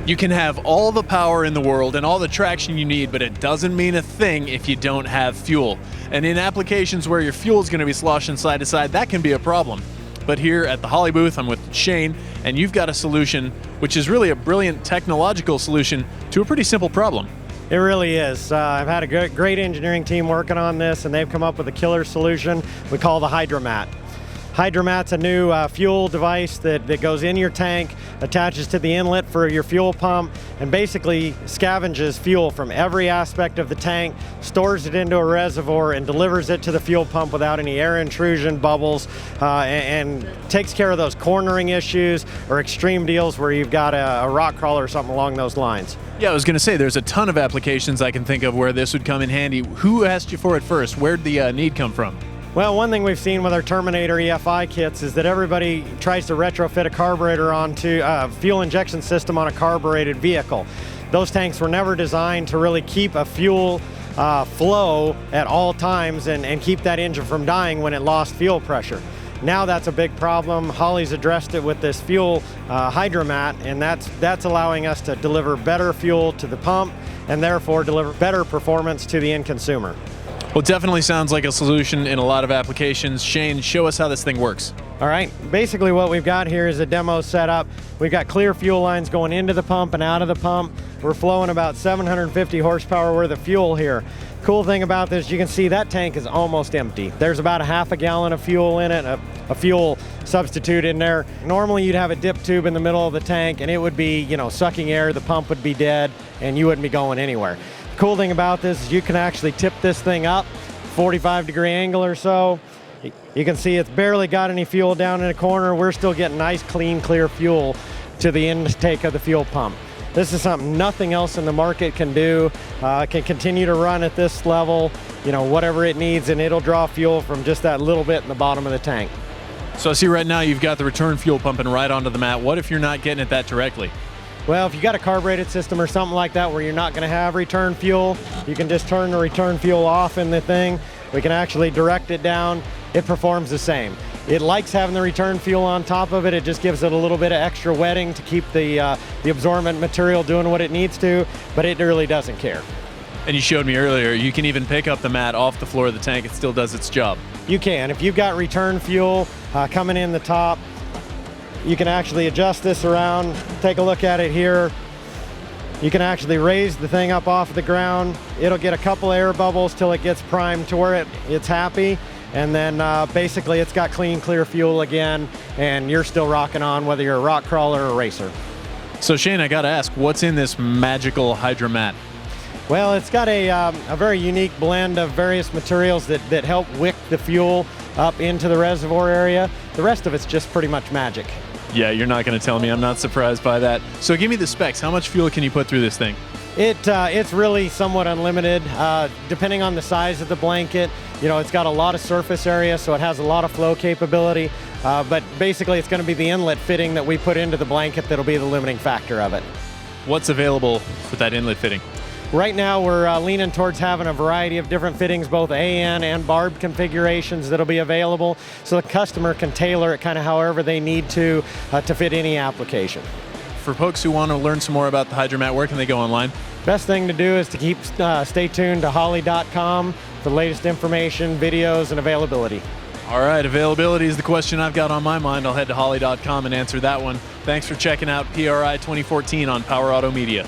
You can have all the power in the world and all the traction you need, but it doesn't mean a thing if you don't have fuel. And in applications where your fuel is going to be sloshing side to side, that can be a problem. But here at the Holley booth, I'm with Shane, and you've got a solution which is really a brilliant technological solution to a pretty simple problem. It really is. I've had a great engineering team working on this, and they've come up with a killer solution we call the Hydramat. Hydramat's a new fuel device that goes in your tank, attaches to the inlet for your fuel pump, and basically scavenges fuel from every aspect of the tank, stores it into a reservoir, and delivers it to the fuel pump without any air intrusion, bubbles, and takes care of those cornering issues or extreme deals where you've got a rock crawler or something along those lines. Yeah, I was going to say, there's a ton of applications I can think of where this would come in handy. Who asked you for it first? Where'd the need come from? Well, one thing we've seen with our Terminator EFI kits is that everybody tries to retrofit a carburetor onto a fuel injection system on a carbureted vehicle. Those tanks were never designed to really keep a fuel flow at all times and keep that engine from dying when it lost fuel pressure. Now that's a big problem. Holley's addressed it with this fuel Hydramat, and that's allowing us to deliver better fuel to the pump and therefore deliver better performance to the end consumer. Well, it definitely sounds like a solution in a lot of applications. Shane, show us how this thing works. All right, basically what we've got here is a demo setup. We've got clear fuel lines going into the pump and out of the pump. We're flowing about 750 horsepower worth of fuel here. Cool thing about this, you can see that tank is almost empty. There's about a half a gallon of fuel in it, a fuel substitute in there. Normally you'd have a dip tube in the middle of the tank and it would be, sucking air, the pump would be dead, and you wouldn't be going anywhere. Cool thing about this is you can actually tip this thing up 45-degree angle or so. You can see it's barely got any fuel down in the corner. We're still getting nice, clean, clear fuel to the intake of the fuel pump. This is something nothing else in the market can do. It can continue to run at this level, whatever it needs, and it'll draw fuel from just that little bit in the bottom of the tank. So I see right now you've got the return fuel pumping right onto the mat. What if you're not getting at that directly? Well, if you got a carbureted system or something like that where you're not going to have return fuel, you can just turn the return fuel off in the thing. We can actually direct it down. It performs the same. It likes having the return fuel on top of it. It just gives it a little bit of extra wetting to keep the absorbent material doing what it needs to, but it really doesn't care. And you showed me earlier, you can even pick up the mat off the floor of the tank. It still does its job. You can. If you've got return fuel coming in the top, you can actually adjust this around. Take a look at it here. You can actually raise the thing up off the ground. It'll get a couple air bubbles till it gets primed to where it's happy. And then basically it's got clean, clear fuel again, and you're still rocking on whether you're a rock crawler or a racer. So Shane, I gotta ask, what's in this magical Hydramat? Well, it's got a very unique blend of various materials that help wick the fuel up into the reservoir area. The rest of it's just pretty much magic. Yeah, you're not going to tell me. I'm not surprised by that. So give me the specs. How much fuel can you put through this thing? It's really somewhat unlimited, depending on the size of the blanket. It's got a lot of surface area, so it has a lot of flow capability. But basically, it's going to be the inlet fitting that we put into the blanket that'll be the limiting factor of it. What's available with that inlet fitting? Right now, we're leaning towards having a variety of different fittings, both AN and barb configurations that'll be available, so the customer can tailor it kind of however they need to fit any application. For folks who want to learn some more about the Hydramat, where can they go online? Best thing to do is to stay tuned to Holley.com for the latest information, videos, and availability. All right, availability is the question I've got on my mind. I'll head to Holley.com and answer that one. Thanks for checking out PRI 2014 on Power Automedia.